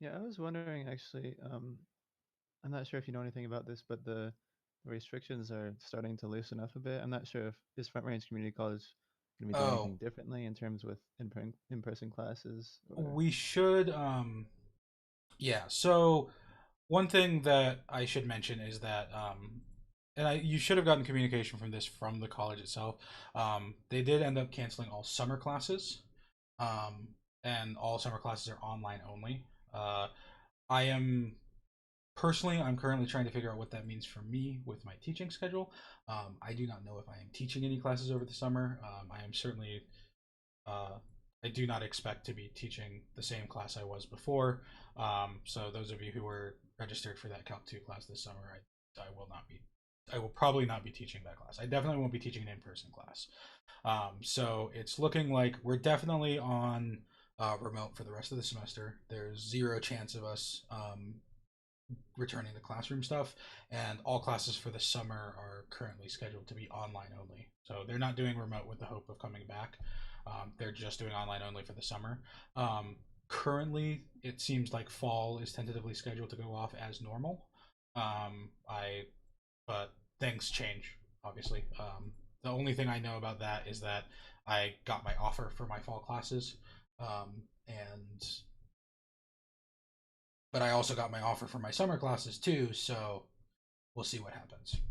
Yeah, I was wondering actually, I'm not sure if you know anything about this, but the restrictions are starting to loosen up a bit. I'm not sure if is Front Range Community College going to be doing Oh, anything differently in terms with in-person classes or we should, yeah. So one thing that I should mention is that, you should have gotten communication from this from the college itself. They did end up canceling all summer classes, um, and all summer classes are online only. Uh, I am personally, I'm currently trying to figure out what that means for me with my teaching schedule. I do not know if I am teaching any classes over the summer. I am certainly uh, I do not expect to be teaching the same class I was before. So those of you who were registered for that Calc 2 class this summer, I will not be. I will probably not be teaching that class. I definitely won't be teaching an in-person class. So it's looking like we're definitely on remote for the rest of the semester. There's zero chance of us returning to classroom stuff, and all classes for the summer are currently scheduled to be online only. So they're not doing remote with the hope of coming back. They're just doing online only for the summer. Currently, it seems like fall is tentatively scheduled to go off as normal. I But things change, obviously. The only thing I know about that is that I got my offer for my fall classes, and but I also got my offer for my summer classes too. So we'll see what happens.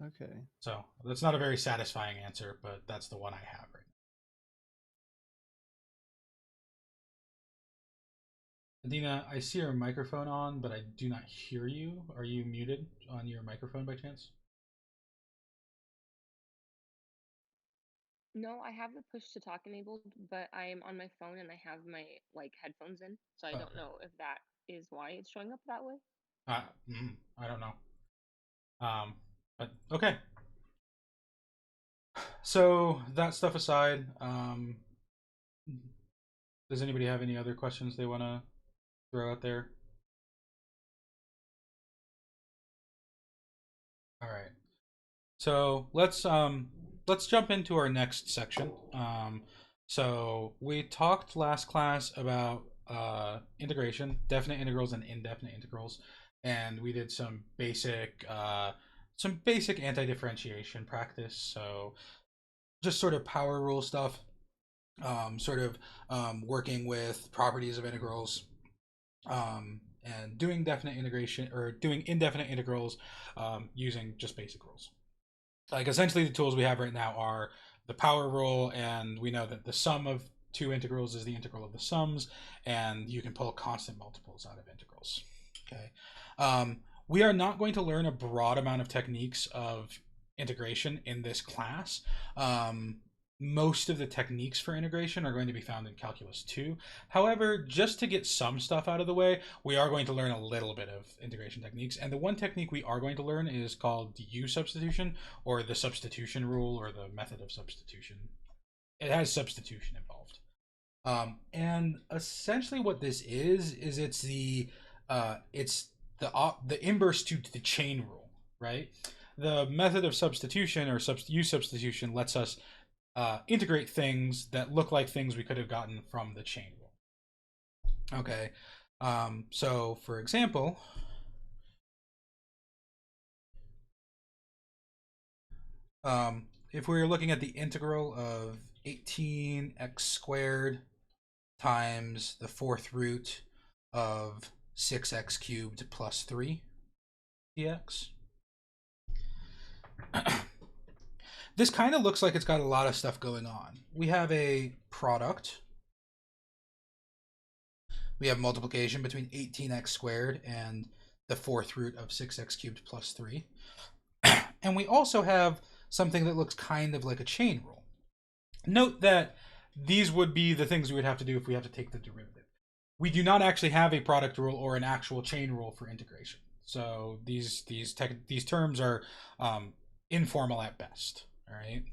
okay. So that's not a very satisfying answer, but that's the one I have right now. Adina, I see your microphone on, but I do not hear you. Are you muted on your microphone by chance? No, I have the push to talk enabled, but I am on my phone and I have my like headphones in, so I Oh, don't okay. know if that is why it's showing up that way. I don't know. Um, but okay. So that stuff aside, does anybody have any other questions they want to throw out there? All right. So let's jump into our next section. So we talked last class about integration, definite integrals and indefinite integrals, and we did some basic anti-differentiation practice. So just sort of power rule stuff, sort of working with properties of integrals, and doing definite integration or doing indefinite integrals using just basic rules. Like essentially the tools we have right now are the power rule, and we know that the sum of two integrals is the integral of the sums, and you can pull constant multiples out of integrals. Okay. We are not going to learn a broad amount of techniques of integration in this class. Um, Most of the techniques for integration are going to be found in Calculus 2. However, just to get some stuff out of the way, we are going to learn a little bit of integration techniques. And the one technique we are going to learn is called U-Substitution, or the substitution rule, or the method of substitution. It has substitution involved. And essentially, what this is it's the inverse to the chain rule, right? The method of substitution or U-Substitution lets us integrate things that look like things we could have gotten from the chain rule. Okay, so for example, if we were looking at the integral of 18x squared times the fourth root of 6x cubed plus 3 dx, this kind of looks like it's got a lot of stuff going on. We have a product, we have multiplication between 18x squared and the fourth root of 6x cubed plus 3. And we also have something that looks kind of like a chain rule. Note that these would be the things we would have to do if we have to take the derivative. We do not actually have a product rule or an actual chain rule for integration. So these terms are informal at best. All right.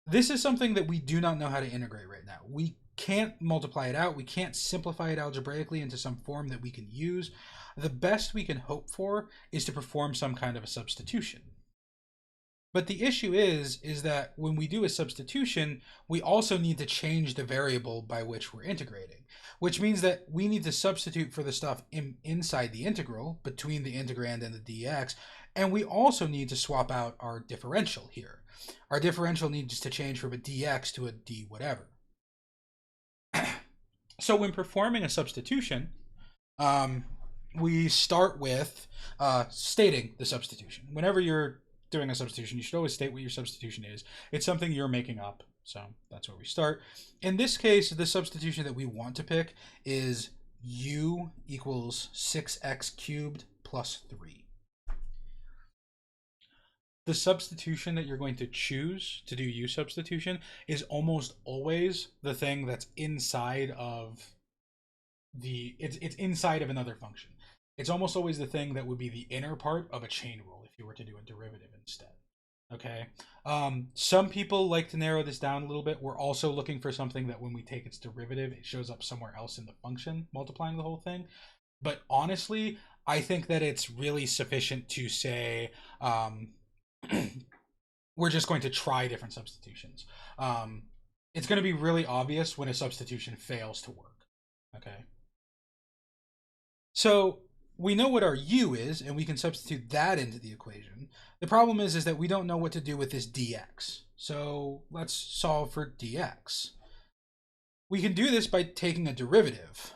This is something that we do not know how to integrate right now. We can't multiply it out. We can't simplify it algebraically into some form that we can use. The best we can hope for is to perform some kind of a substitution. But the issue is that when we do a substitution, we also need to change the variable by which we're integrating, which means that we need to substitute for the stuff inside the integral between the integrand and the dx, and we also need to swap out our differential here. Our differential needs to change from a dx to a d whatever. So when performing a substitution, we start with stating the substitution. Whenever you're doing a substitution, you should always state what your substitution is. It's something you're making up, so that's where we start. In this case, the substitution that we want to pick is u equals 6x cubed plus 3. The substitution that you're going to choose to do u substitution is almost always the thing that's inside of it's inside of another function. It's almost always the thing that would be the inner part of a chain rule if you were to do a derivative instead. Okay. Some people like to narrow this down a little bit. We're also looking for something that when we take its derivative, it shows up somewhere else in the function, multiplying the whole thing. But honestly, I think that it's really sufficient to say we're just going to try different substitutions. It's going to be really obvious when a substitution fails to work. Okay. So we know what our u is, and we can substitute that into the equation. The problem is that we don't know what to do with this dx. So let's solve for dx. We can do this by taking a derivative.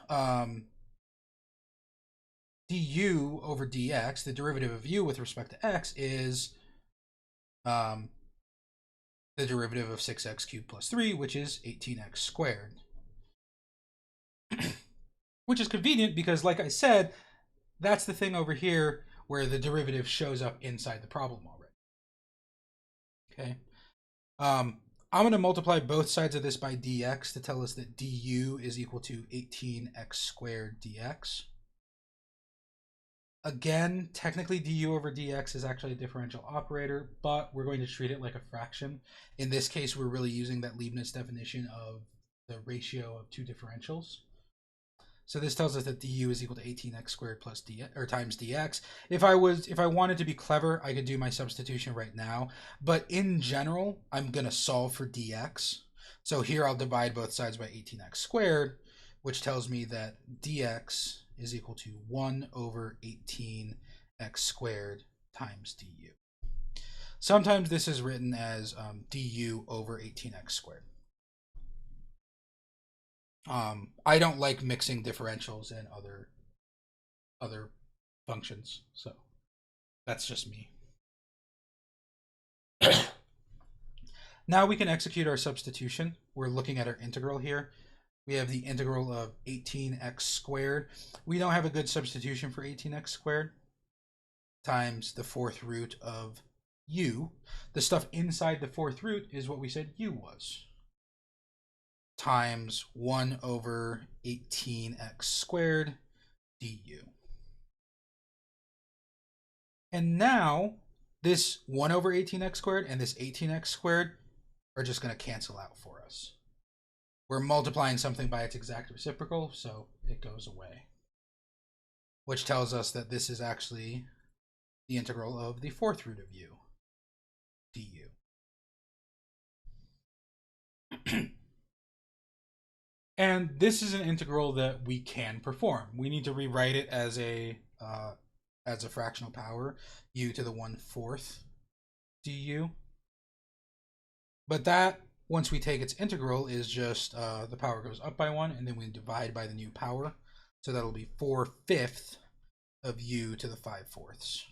Du over dx, the derivative of u with respect to x, is the derivative of 6x cubed plus 3, which is 18x squared. Which is convenient because, like I said, that's the thing over here where the derivative shows up inside the problem already. Okay. I'm going to multiply both sides of this by dx to tell us that du is equal to 18x squared dx. Again, technically du over dx is actually a differential operator, but we're going to treat it like a fraction. In this case, we're really using that Leibniz definition of the ratio of two differentials. So this tells us that du is equal to 18x squared plus dx, or times dx. If I wanted to be clever, I could do my substitution right now. But in general, I'm going to solve for dx. So here I'll divide both sides by 18x squared, which tells me that dx is equal to 1 over 18x squared times du. Sometimes this is written as du over 18x squared. I don't like mixing differentials and other functions, so that's just me. Now we can execute our substitution. We're looking at our integral here. We have the integral of 18x squared. We don't have a good substitution for 18x squared times the fourth root of u. The stuff inside the fourth root is what we said u was, times 1 over 18x squared du. And now this 1 over 18x squared and this 18x squared are just going to cancel out for us. We're multiplying something by its exact reciprocal, so it goes away. Which tells us that this is actually the integral of the fourth root of u, du. And this is an integral that we can perform. We need to rewrite it as a fractional power, u to the 1/4 du. But that, once we take its integral, is just the power goes up by 1, and then we divide by the new power. So that'll be 4/5 of u to the 5/4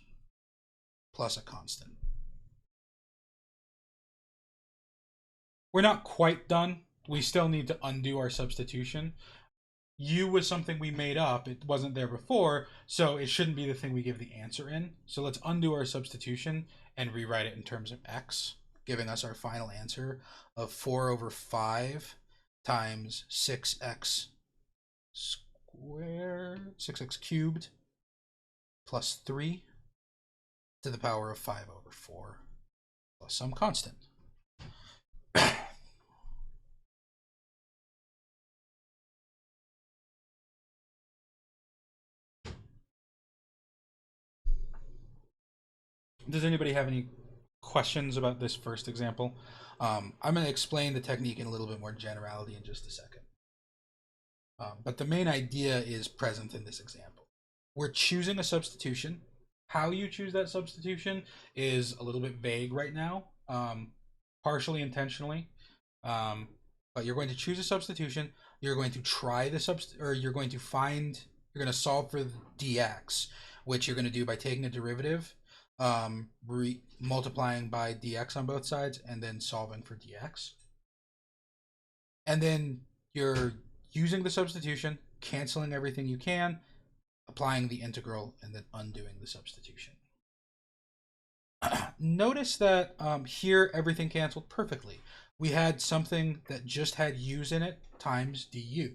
plus a constant. We're not quite done. We still need to undo our substitution. U was something we made up. It wasn't there before, so it shouldn't be the thing we give the answer in. So let's undo our substitution and rewrite it in terms of x, giving us our final answer of 4 over 5 times 6x squared, 6x cubed plus 3 to the power of 5 over 4 plus some constant. Does anybody have any questions about this first example. I'm going to explain the technique in a little bit more generality in just a second. But the main idea is present in this example. We're choosing a substitution. How you choose that substitution is a little bit vague right now, partially intentionally. But you're going to choose a substitution. You're going to try the you're going to solve for dx, which you're going to do by taking a derivative, multiplying by dx on both sides, and then solving for dx. And then you're using the substitution, canceling everything you can, applying the integral, and then undoing the substitution. Notice that here everything canceled perfectly. We had something that just had u's in it times du.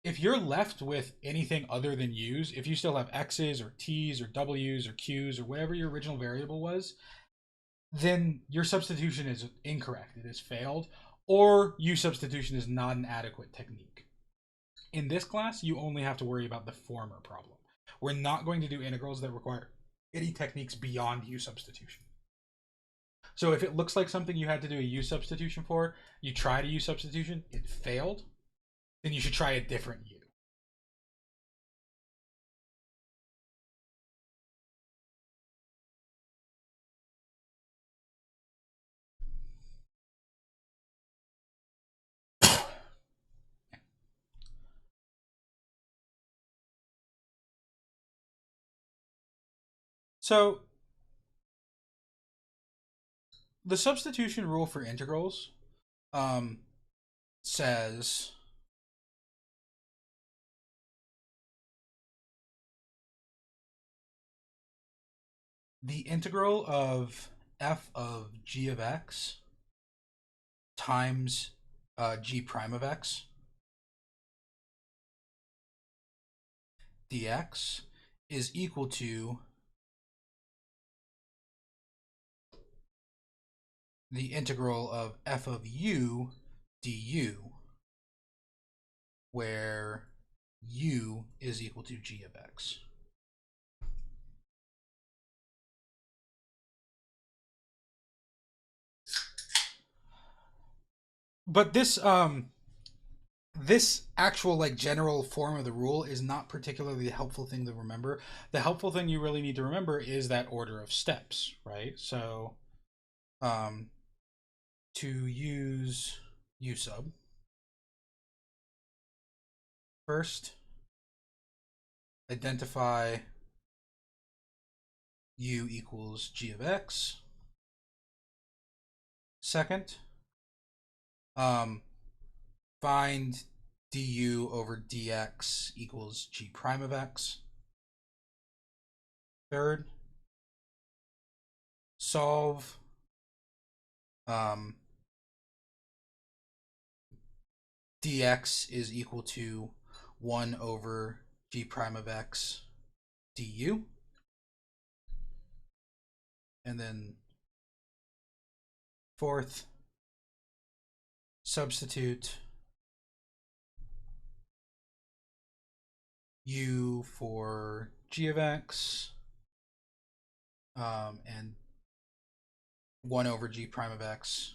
If you're left with anything other than u's, if you still have x's or t's or w's or q's or whatever your original variable was, then your substitution is incorrect. It has failed, or U-substitution is not an adequate technique. In this class, you only have to worry about the former problem. We're not going to do integrals that require any techniques beyond U-substitution. So if it looks like something you had to do a U-substitution for, you tried a U-substitution, it failed, then you should try a different U. So the substitution rule for integrals says the integral of f of g of x times g prime of x dx is equal to the integral of f of u du, where u is equal to g of x. But this actual like general form of the rule is not particularly a helpful thing to remember. The helpful thing you really need to remember is that order of steps, right? So to use u sub, first identify u equals g of x. Second, find du over dx equals g prime of x. Third, solve dx is equal to 1 over g prime of x du. And then fourth, substitute u for g of x and 1 over g prime of x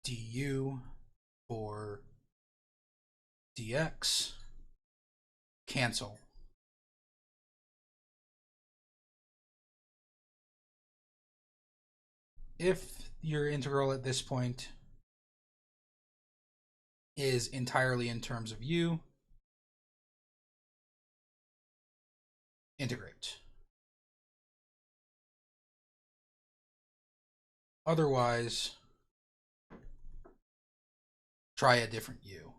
du for dx, cancel. If your integral at this point is entirely in terms of u, integrate. Otherwise, try a different u.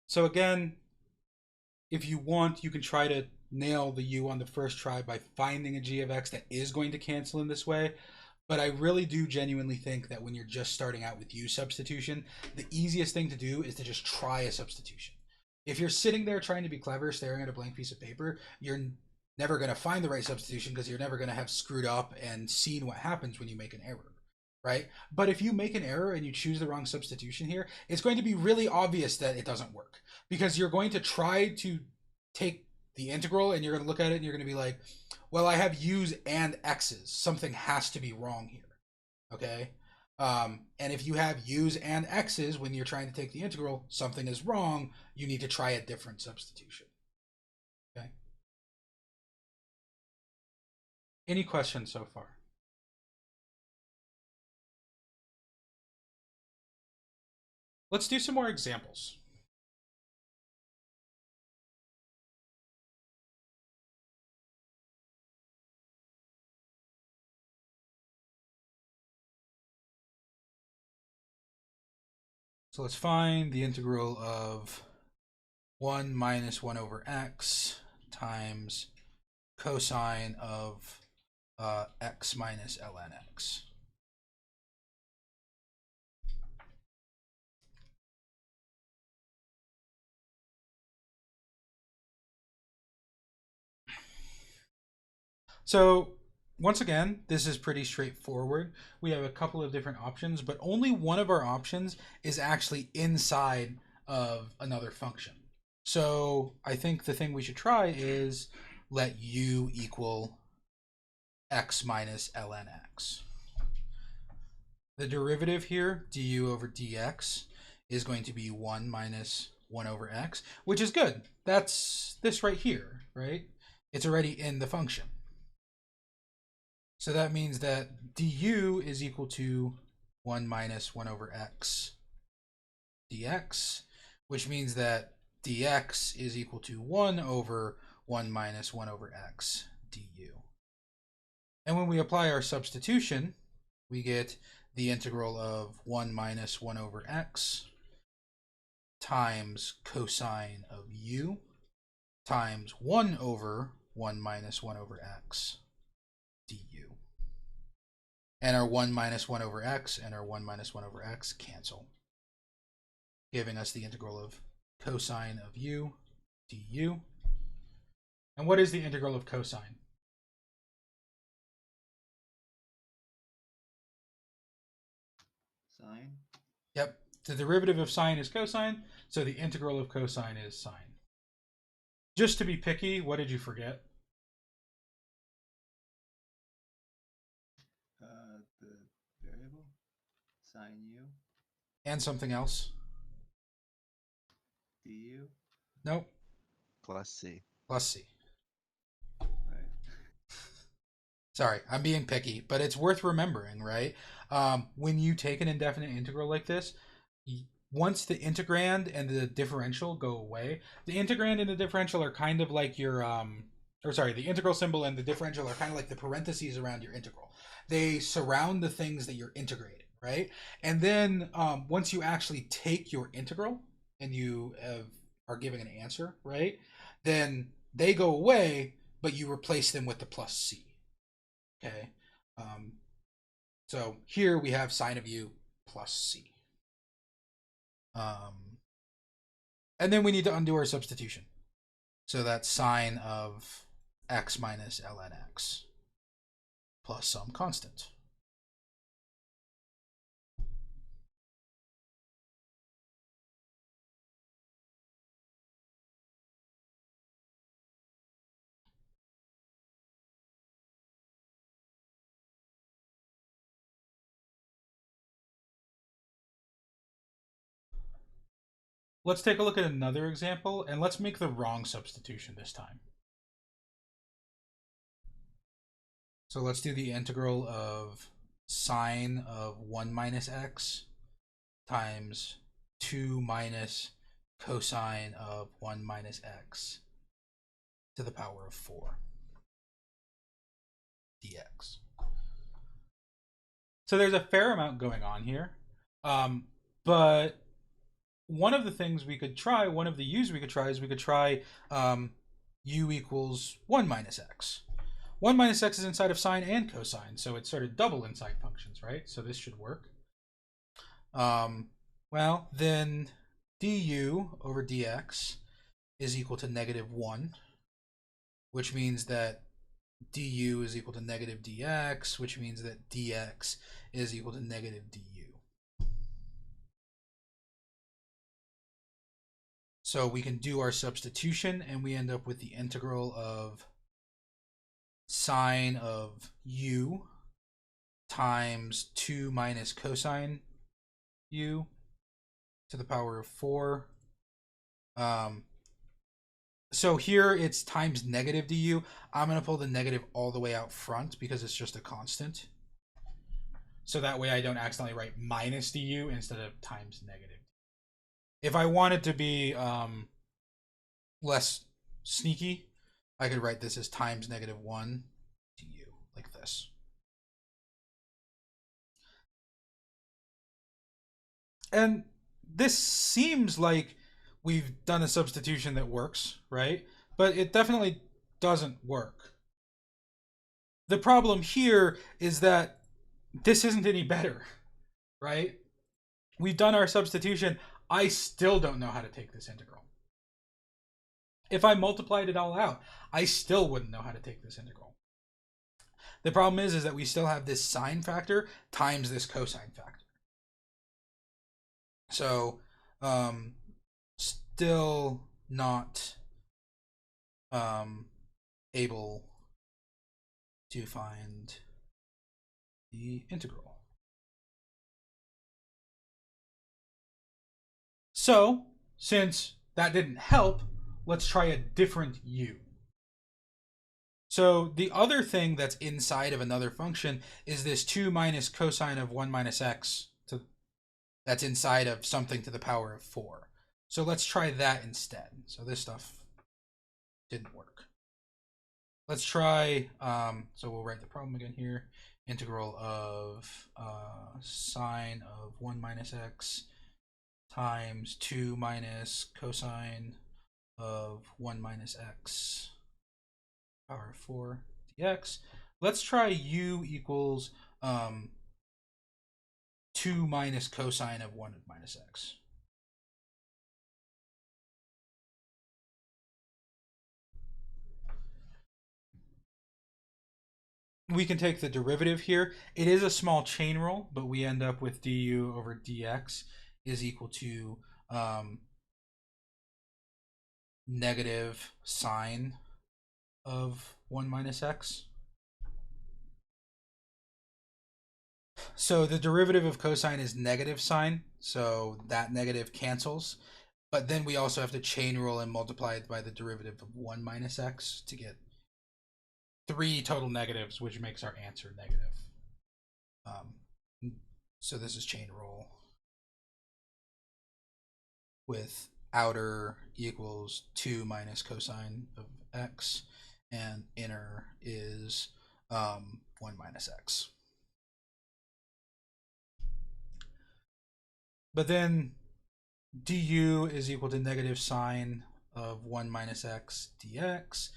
So again, if you want, you can try to nail the u on the first try by finding a g of x that is going to cancel in this way. But I really do genuinely think that when you're just starting out with u substitution, the easiest thing to do is to just try a substitution. If you're sitting there trying to be clever, staring at a blank piece of paper, you're never going to find the right substitution because you're never going to have screwed up and seen what happens when you make an error, right? But if you make an error and you choose the wrong substitution here, it's going to be really obvious that it doesn't work because you're going to try to take the integral and you're going to look at it and you're going to be like, well, I have u's and x's. Something has to be wrong here, okay? And if you have u's and x's when you're trying to take the integral, something is wrong. You need to try a different substitution, okay? Any questions so far? Let's do some more examples. So let's find the integral of 1 minus 1 over x times cosine of x minus ln x. So once again, this is pretty straightforward. We have a couple of different options, but only one of our options is actually inside of another function. So I think the thing we should try is let u equal x minus ln x. The derivative here, du over dx, is going to be 1 minus 1 over x, which is good. That's this right here, right? It's already in the function. So that means that du is equal to 1 minus 1 over x dx, which means that dx is equal to 1 over 1 minus 1 over x du. And when we apply our substitution, we get the integral of 1 minus 1 over x times cosine of u times 1 over 1 minus 1 over x du. And our 1 minus 1 over x and our 1 minus 1 over x cancel, giving us the integral of cosine of u du. And what is the integral of cosine? Sine. Yep, the derivative of sine is cosine, so the integral of cosine is sine. Just to be picky, what did you forget? The variable, sine u. And something else? Du. Nope. Plus c. Plus c. Right. Sorry, I'm being picky, but it's worth remembering, right? When you take an indefinite integral like this, once the integrand and the differential go away, the integrand and the differential are kind of like your, the integral symbol and the differential are kind of like the parentheses around your integral. They surround the things that you're integrating, right? And then once you actually take your integral and you are giving an answer, right? Then they go away, but you replace them with the plus c. Okay, so here we have sine of u plus c. And then we need to undo our substitution. So that's sine of x minus ln x plus some constant. Let's take a look at another example, and let's make the wrong substitution this time. So let's do the integral of sine of 1 minus x times 2 minus cosine of 1 minus x to the power of 4 dx. So there's a fair amount going on here, but one of the things we could try, one of the u's we could try is we could try u equals 1 minus x. 1 minus x is inside of sine and cosine, so it's sort of double inside functions, right? So this should work. Well, then du over dx is equal to -1. which means that du is equal to negative dx, which means that dx is equal to negative du. So we can do our substitution, and we end up with the integral of sine of u times 2 minus cosine u to the power of 4. So here it's times negative du. I'm going to pull the negative all the way out front because it's just a constant. So that way I don't accidentally write minus du instead of times negative. If I wanted to be less sneaky, I could write this as times negative 1 du, like this. And this seems like we've done a substitution that works, right? But it definitely doesn't work. The problem here is that this isn't any better, right? We've done our substitution. I still don't know how to take this integral. If I multiplied it all out, I still wouldn't know how to take this integral. The problem is that we still have this sine factor times this cosine factor. So, still not able to find the integral. So, since that didn't help, let's try a different u. So the other thing that's inside of another function is this 2 minus cosine of 1 minus x that's inside of something to the power of 4. So let's try that instead. So this stuff didn't work. Let's try, so we'll write the problem again here. Integral of sine of 1 minus x times 2 minus cosine of 1 minus x power of 4 dx. Let's try u equals 2 minus cosine of 1 minus x. We can take the derivative here. It is a small chain rule, but we end up with du over dx is equal to negative sine of 1 minus x. So the derivative of cosine is negative sine, so that negative cancels. But then we also have to chain rule and multiply it by the derivative of 1 minus x to get 3 total negatives, which makes our answer negative. So this is chain rule with outer equals 2 minus cosine of x, and inner is 1 minus x. But then du is equal to negative sine of 1 minus x dx,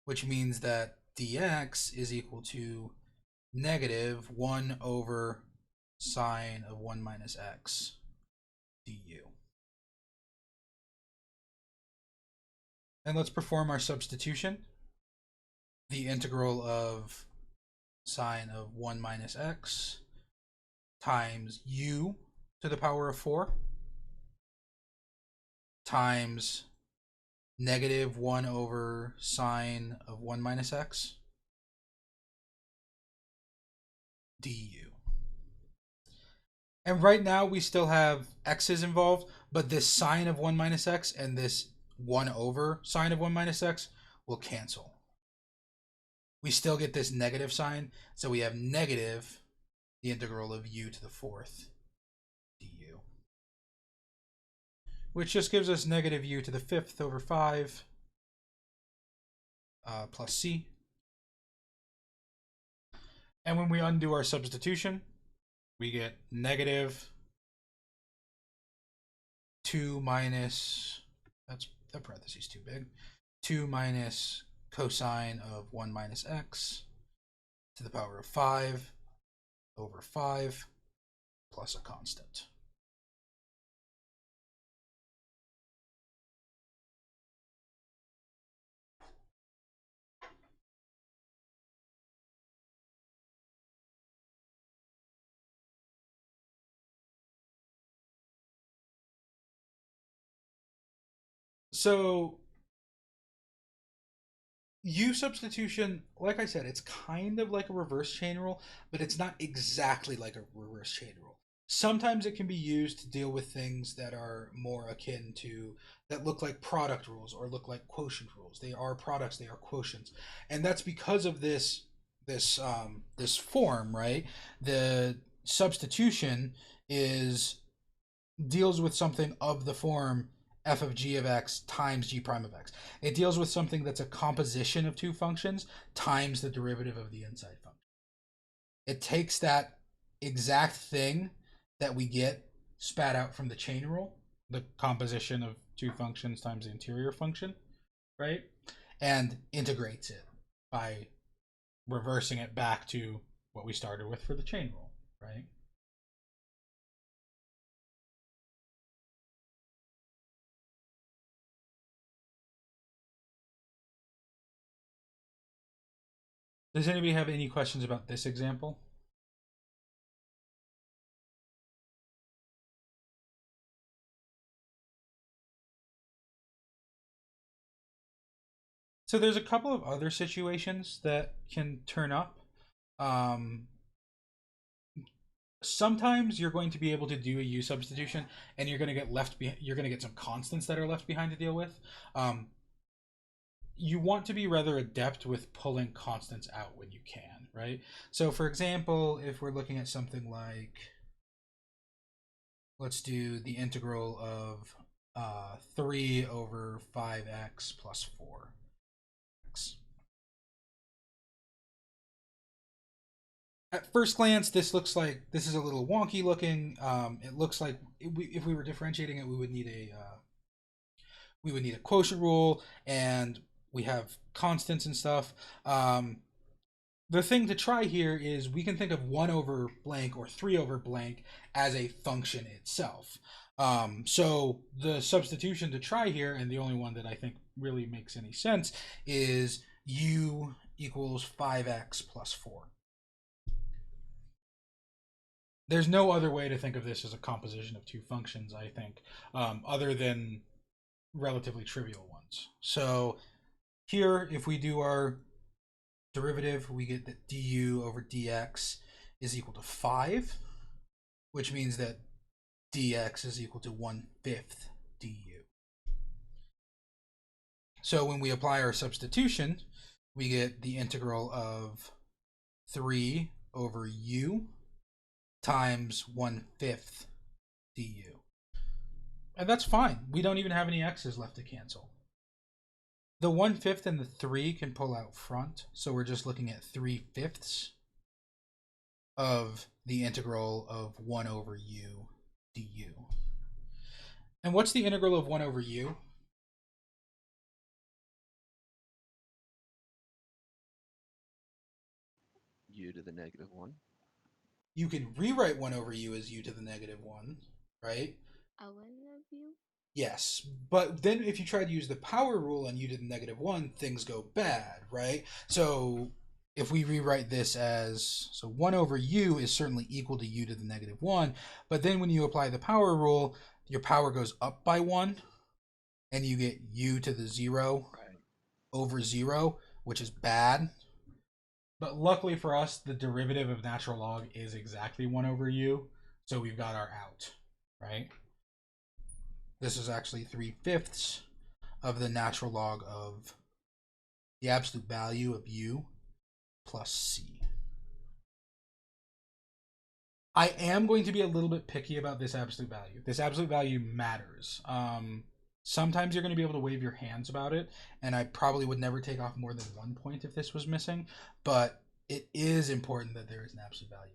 which means that dx is equal to negative 1 over sine of 1 minus x du. And let's perform our substitution. The integral of sine of 1 minus x times u to the power of 4 times negative 1 over sine of 1 minus x du. And right now we still have x's involved, but this sine of 1 minus x and this 1 over sine of 1 minus x will cancel. We still get this negative sign, so we have negative the integral of u to the 4th du, which just gives us negative u to the 5th over 5 plus c. And when we undo our substitution, we get negative 2 minus, that's the parentheses too big, 2 minus cosine of 1 minus x to the power of 5 over 5 plus a constant. So U-substitution, like I said, it's kind of like a reverse chain rule, but it's not exactly like a reverse chain rule. Sometimes it can be used to deal with things that are more akin to, that look like product rules or look like quotient rules. They are products, they are quotients, and that's because of this form, right? The substitution is deals with something of the form f of g of x times g prime of x. It deals with something that's a composition of two functions times the derivative of the inside function. It takes that exact thing that we get spat out from the chain rule, the composition of two functions times the interior function, right? And integrates it by reversing it back to what we started with for the chain rule, right? Does anybody have any questions about this example? So there's a couple of other situations that can turn up. Um, Sometimes you're going to be able to do a U substitution, and you're going to get you're going to get some constants that are left behind to deal with. You want to be rather adept with pulling constants out when you can, right? So, for example, if we're looking at something like, let's do the integral of 3 over 5x plus 4x. At first glance, this looks like this is a little wonky looking. It looks like if we were differentiating it, we would need a quotient rule, and we have constants and stuff. The thing to try here is we can think of 1 over blank or 3 over blank as a function itself. So the substitution to try here, and the only one that I think really makes any sense, is u equals 5x plus 4. There's no other way to think of this as a composition of two functions, I think, other than relatively trivial ones. So here, if we do our derivative, we get that du over dx is equal to 5, which means that dx is equal to 1/5 du. So when we apply our substitution, we get the integral of 3 over u times 1/5 du. And that's fine. We don't even have any x's left to cancel. The 1/5 and the 3 can pull out front, so we're just looking at 3/5 of the integral of 1 over u du. And what's the integral of 1 over u? U to the negative 1. You can rewrite 1 over u as u to the negative 1, right? ln of u? Yes, but then if you try to use the power rule on u to the negative 1, things go bad, right? So if we rewrite this as, so 1 over u is certainly equal to u to the negative 1, but then when you apply the power rule, your power goes up by 1, and you get u to the 0 over 0, which is bad. But luckily for us, the derivative of natural log is exactly 1 over u, so we've got our out, right? This is actually 3/5 of the natural log of the absolute value of u plus c. I am going to be a little bit picky about this absolute value. This absolute value matters. Sometimes you're going to be able to wave your hands about it, and I probably would never take off more than 1 point if this was missing, but it is important that there is an absolute value.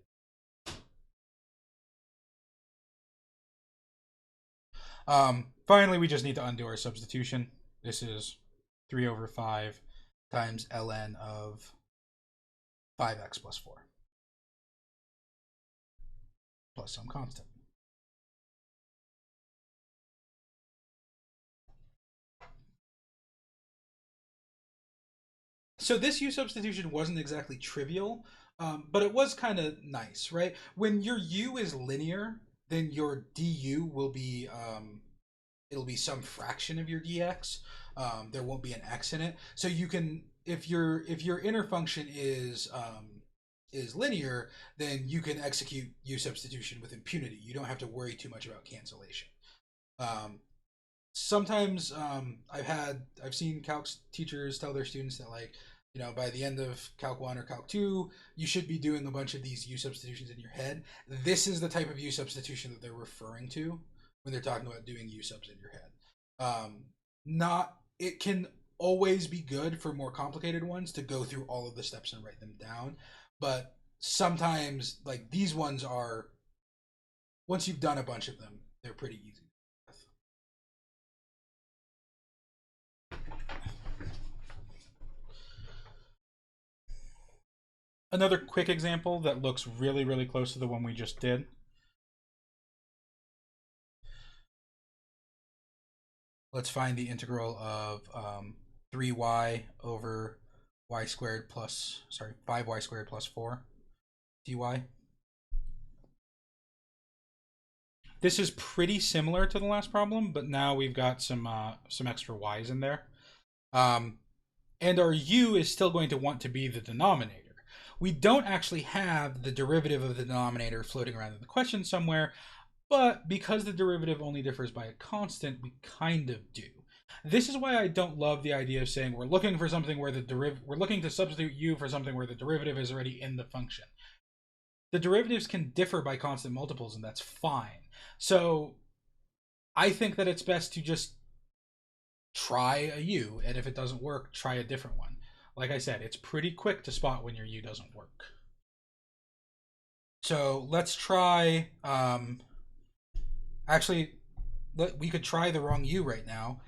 Finally, we just need to undo our substitution. This is 3 over 5 times ln of 5x plus 4 plus some constant. So this U substitution wasn't exactly trivial, but it was kind of nice, right? When your U is linear, then your du will be it'll be some fraction of your dx. There won't be an x in it. So you can, if your inner function is linear, then you can execute U-substitution with impunity. You don't have to worry too much about cancellation. Sometimes I've seen calc teachers tell their students that, like, you know, by the end of Calc 1 or Calc 2, you should be doing a bunch of these U-substitutions in your head. This is the type of U-substitution that they're referring to when they're talking about doing U-subs in your head. It can always be good for more complicated ones to go through all of the steps and write them down. But sometimes, like, these ones are, once you've done a bunch of them, they're pretty easy. Another quick example that looks really, really close to the one we just did. Let's find the integral of 3y over y squared plus, 5y squared plus 4 dy. This is pretty similar to the last problem, but now we've got some extra y's in there. And our u is still going to want to be the denominator. We don't actually have the derivative of the denominator floating around in the question somewhere, but because the derivative only differs by a constant, we kind of do. This is why I don't love the idea of saying we're looking for something where we're looking to substitute u for something where the derivative is already in the function. The derivatives can differ by constant multiples, and that's fine. So I think that it's best to just try a u, and if it doesn't work, try a different one. Like I said, it's pretty quick to spot when your u doesn't work. So let's try, actually, we could try the wrong u right now.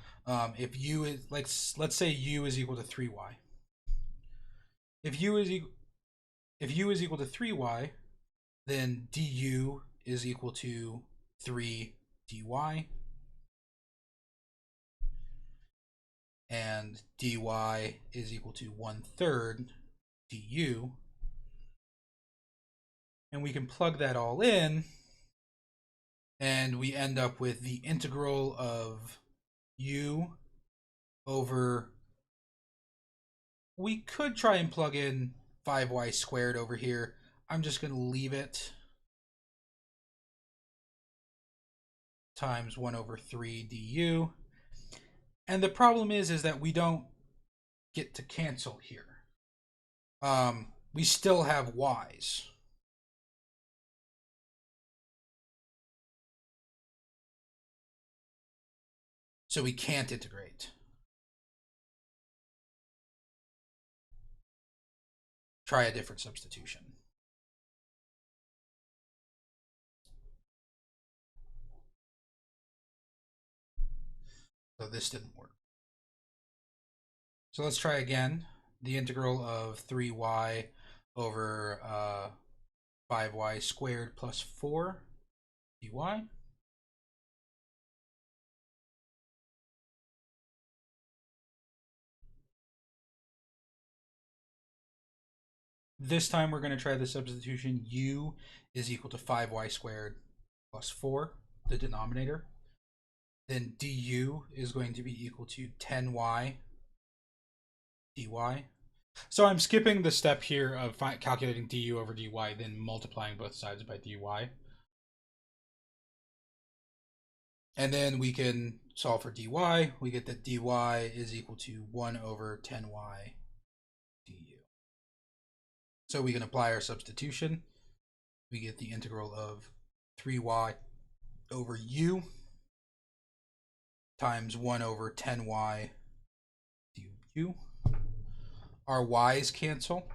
If u is, like, let's say u is equal to 3y. If u is equal to 3y, then du is equal to 3 dy. And dy is equal to 1/3 du. And we can plug that all in, and we end up with the integral of u over, we could try and plug in 5y squared over here. I'm just going to leave it, times 1/3 du. And the problem is that we don't get to cancel here. We still have y's. So we can't integrate. Try a different substitution. So this didn't work. So let's try again. The integral of 3y over 5y squared plus 4 dy. This time we're going to try the substitution u is equal to 5y squared plus 4, the denominator. Then du is going to be equal to 10y dy. So I'm skipping the step here of calculating du over dy, then multiplying both sides by dy. And then we can solve for dy. We get that dy is equal to 1/10y du. So we can apply our substitution. We get the integral of 3y over u times 1/10y du. Our y's cancel.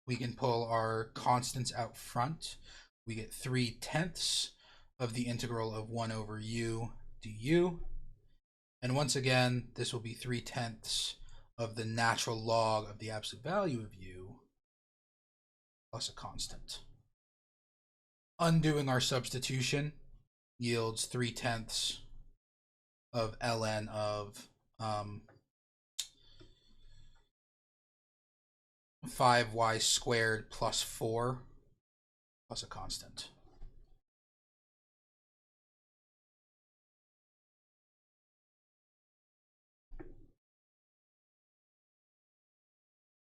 We can pull our constants out front. We get 3/10 of the integral of 1/u du. And once again, this will be 3/10 of the natural log of the absolute value of u plus a constant. Undoing our substitution yields 3/10 of ln of 5y squared plus 4 plus a constant.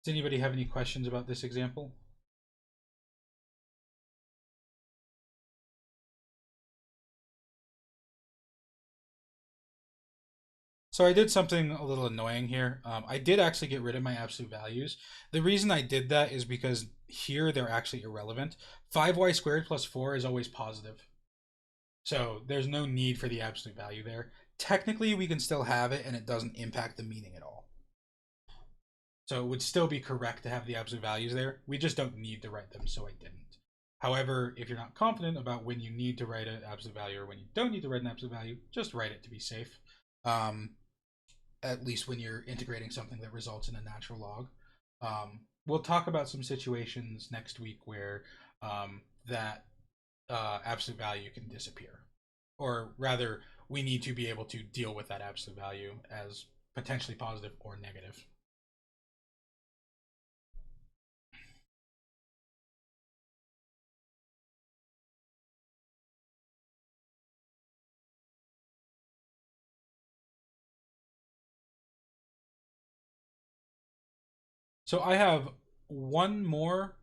Does anybody have any questions about this example? So I did something a little annoying here. I did actually get rid of my absolute values. The reason I did that is because here they're actually irrelevant. 5y squared plus 4 is always positive. So there's no need for the absolute value there. Technically, we can still have it and it doesn't impact the meaning at all. So it would still be correct to have the absolute values there. We just don't need to write them, so I didn't. However, if you're not confident about when you need to write an absolute value or when you don't need to write an absolute value, just write it to be safe. At least when you're integrating something that results in a natural log. We'll talk about some situations next week where that absolute value can disappear. Or rather, we need to be able to deal with that absolute value as potentially positive or negative. So I have one more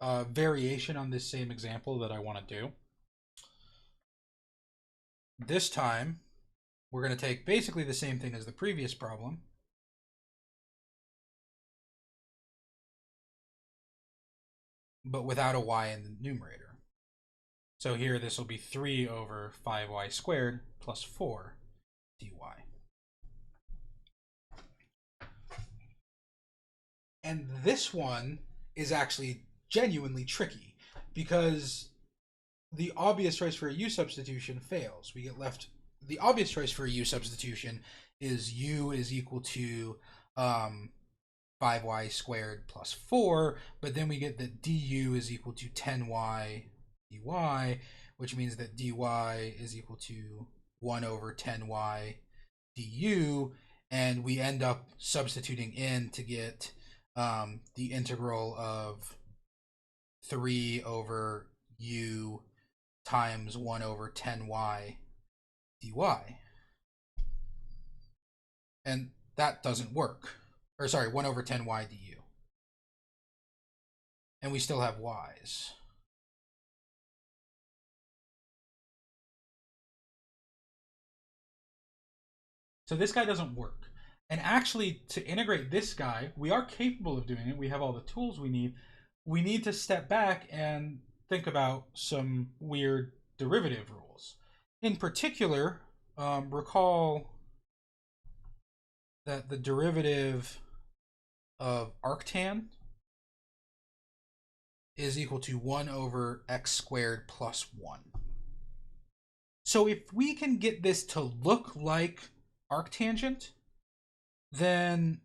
variation on this same example that I want to do. This time, we're going to take basically the same thing as the previous problem. But without a y in the numerator. So here this will be 3 over 5y squared plus 4 dy. And this one is actually genuinely tricky because the obvious choice for a U substitution fails. We get left, the obvious choice for a U substitution is U is equal to 5y squared plus 4, but then we get that du is equal to 10y dy, which means that dy is equal to 1 over 10y du, and we end up substituting in to get the integral of 3 over u times 1 over 10y dy. And that doesn't work. Or sorry, 1 over 10y du. And we still have y's. So this guy doesn't work. And actually, to integrate this guy, we are capable of doing it. We have all the tools we need. We need to step back and think about some weird derivative rules. In particular, recall that the derivative of arctan is equal to 1 over x squared plus 1. So if we can get this to look like arctangent, then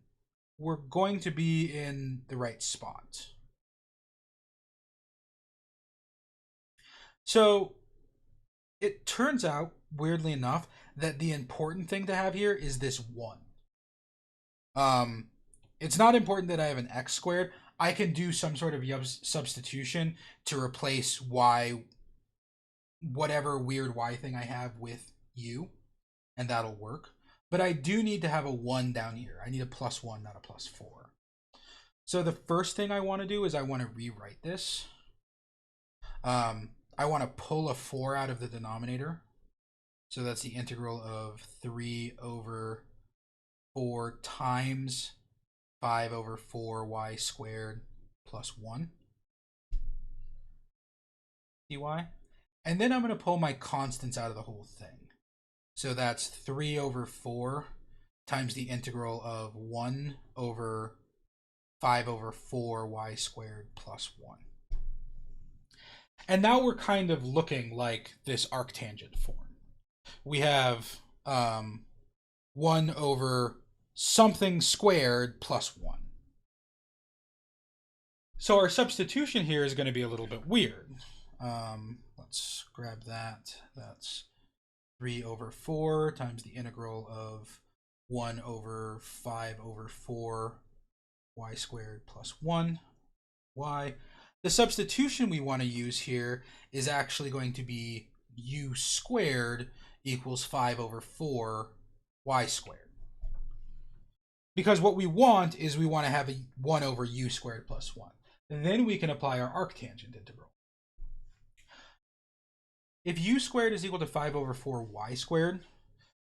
we're going to be in the right spot. So it turns out, weirdly enough, that the important thing to have here is this 1. It's not important that I have an x squared. I can do some sort of substitution to replace y, whatever weird y thing I have with u, and that'll work. But I do need to have a 1 down here. I need a plus 1, not a plus 4. So the first thing I want to do is I want to rewrite this. I want to pull a 4 out of the denominator. So that's the integral of 3 over 4 times 5 over 4y squared plus 1 dy. And then I'm going to pull my constants out of the whole thing. So that's 3 over 4 times the integral of 1 over 5 over 4y squared plus 1. And now we're kind of looking like this arctangent form. We have 1 over something squared plus 1. So our substitution here is going to be a little bit weird. Let's grab that. That's 3 over 4 times the integral of 1 over 5 over 4 y squared plus 1 y. The substitution we want to use here is actually going to be u squared equals 5 over 4 y squared. because what we want is we want to have a 1 over u squared plus 1. And then we can apply our arctangent integral. If u squared is equal to 5 over 4y squared,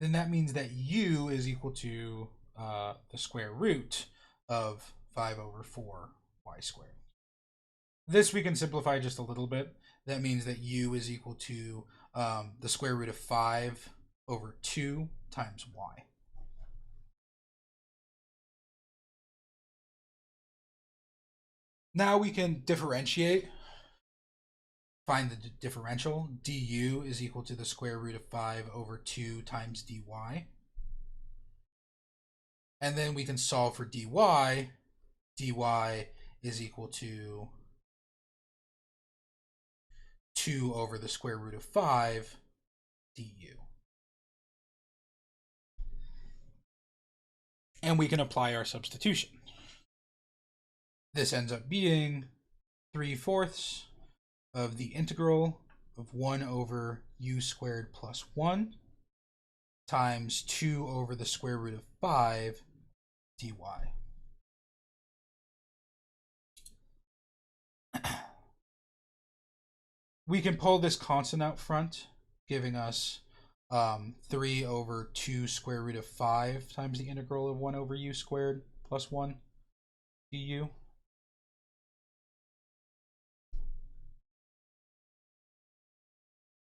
then that means that u is equal to the square root of 5 over 4y squared. This we can simplify just a little bit. That means that u is equal to the square root of 5 over 2 times y. Now we can differentiate. Find the differential. Du is equal to the square root of 5 over 2 times dy. And then we can solve for dy. dy is equal to 2 over the square root of 5 du. And we can apply our substitution. This ends up being 3/4 of the integral of 1 over u squared plus 1 times 2 over the square root of 5 dy. We can pull this constant out front, giving us 3 over 2 square root of 5 times the integral of 1 over u squared plus 1 du.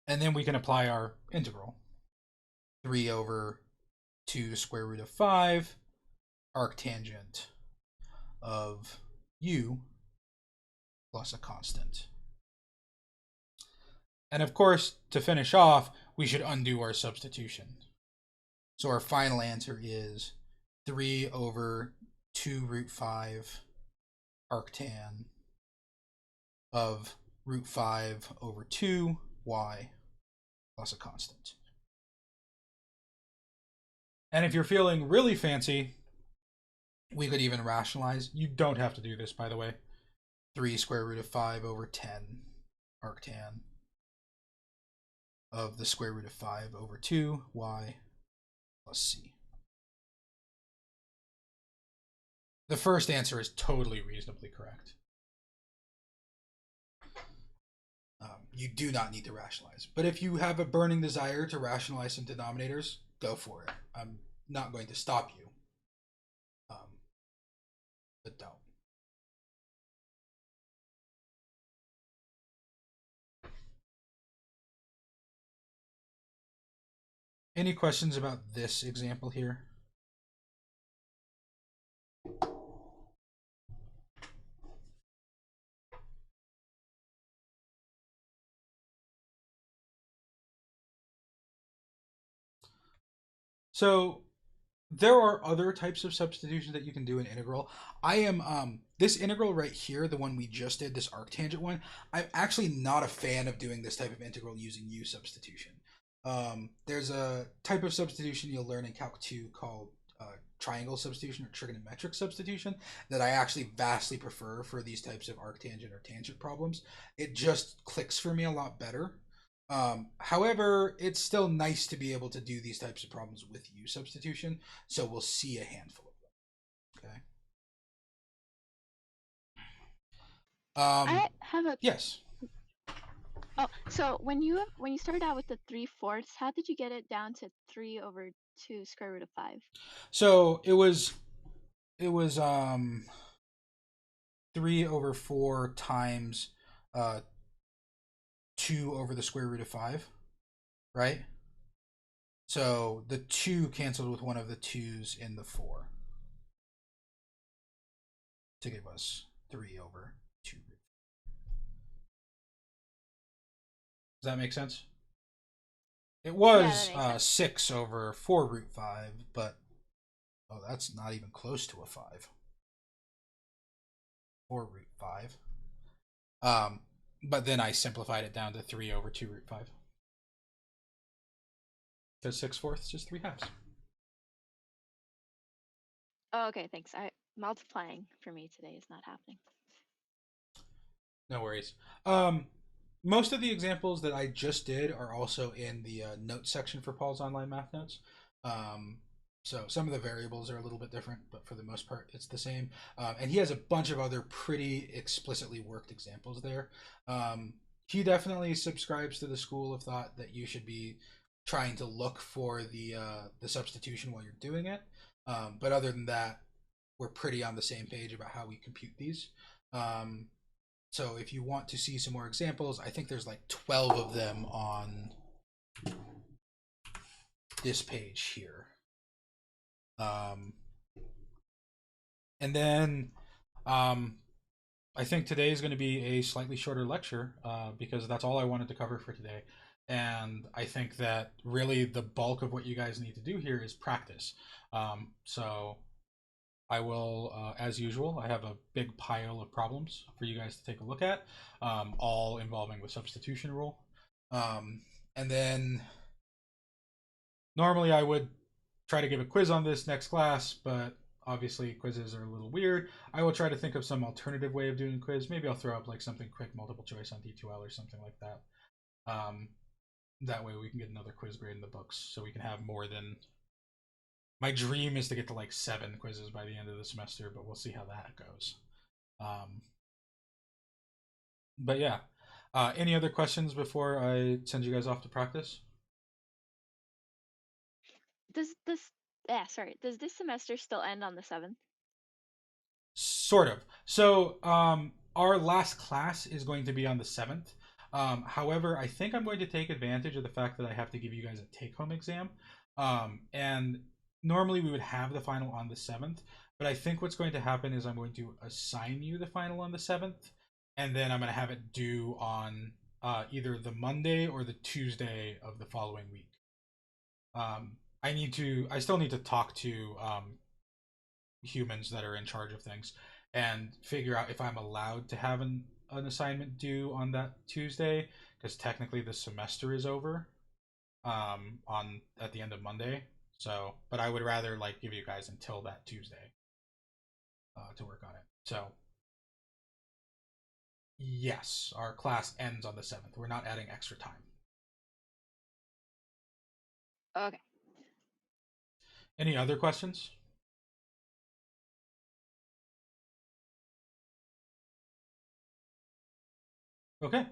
And then we can apply our integral. 3 over 2 square root of 5 arctangent of u plus a constant. And of course, to finish off, we should undo our substitution. So our final answer is 3 over 2 root 5 arctan of root 5 over 2 y plus a constant. And if you're feeling really fancy, we could even rationalize. You don't have to do this, by the way. 3 square root of 5 over 10 arctan of the square root of 5 over 2 y plus c. The first answer is totally reasonably correct. You do not need to rationalize. But if you have a burning desire to rationalize some denominators, go for it. I'm not going to stop you. But don't. Any questions about this example here? So there are other types of substitutions that you can do in integral. I am this integral right here, the one we just did, this arctangent one, I'm actually not a fan of doing this type of integral using U-substitution. There's a type of substitution you'll learn in Calc 2 called triangle substitution or trigonometric substitution that I actually vastly prefer for these types of arctangent or tangent problems. It just clicks for me a lot better. However, it's still nice to be able to do these types of problems with U-substitution, so we'll see a handful of them. Okay. I have a Yes. Oh, so when you started out with the 3/4, how did you get it down to 3 over 2 square root of 5? So it was 3 over 4 times 2 over the square root of 5, right? So the 2 canceled with one of the 2's in the 4 to give us 3 over 2. Does that make sense? It was 6 over 4 root 5, but oh, that's not even close to a 5. 4 root 5. But then I simplified it down to 3 over 2 root 5. Because 6/4 is just 3/2. Oh, okay, thanks. Multiplying for me today is not happening. No worries. Most of the examples that I just did are also in the notes section for Paul's online math notes. So some of the variables are a little bit different, but for the most part, it's the same. And he has a bunch of other pretty explicitly worked examples there. He definitely subscribes to the school of thought that you should be trying to look for the substitution while you're doing it. But other than that, we're pretty on the same page about how we compute these. So if you want to see some more examples, I think there's like 12 of them on this page here. And then I think today is going to be a slightly shorter lecture because that's all I wanted to cover for today. And I think that really the bulk of what you guys need to do here is practice. So I will, as usual, I have a big pile of problems for you guys to take a look at, all involving the substitution rule. And then normally I would try to give a quiz on this next class, but obviously quizzes are a little weird. I will try to think of some alternative way of doing a quiz. Maybe I'll throw up like something quick, multiple choice on D2L or something like that. That way we can get another quiz grade in the books, so we can have more than... My dream is to get to like 7 quizzes by the end of the semester, but we'll see how that goes. But yeah, any other questions before I send you guys off to practice? Does this semester still end on the 7th? Sort of. So our last class is going to be on the 7th. However, I think I'm going to take advantage of the fact that I have to give you guys a take-home exam. And normally we would have the final on the 7th, but I think what's going to happen is I'm going to assign you the final on the 7th, and then I'm going to have it due on either the Monday or the Tuesday of the following week. I still need to talk to humans that are in charge of things and figure out if I'm allowed to have an assignment due on that Tuesday, because technically the semester is over at the end of Monday. So, but I would rather like give you guys until that Tuesday to work on it. So yes, our class ends on the 7th. We're not adding extra time. Okay. Any other questions? Okay.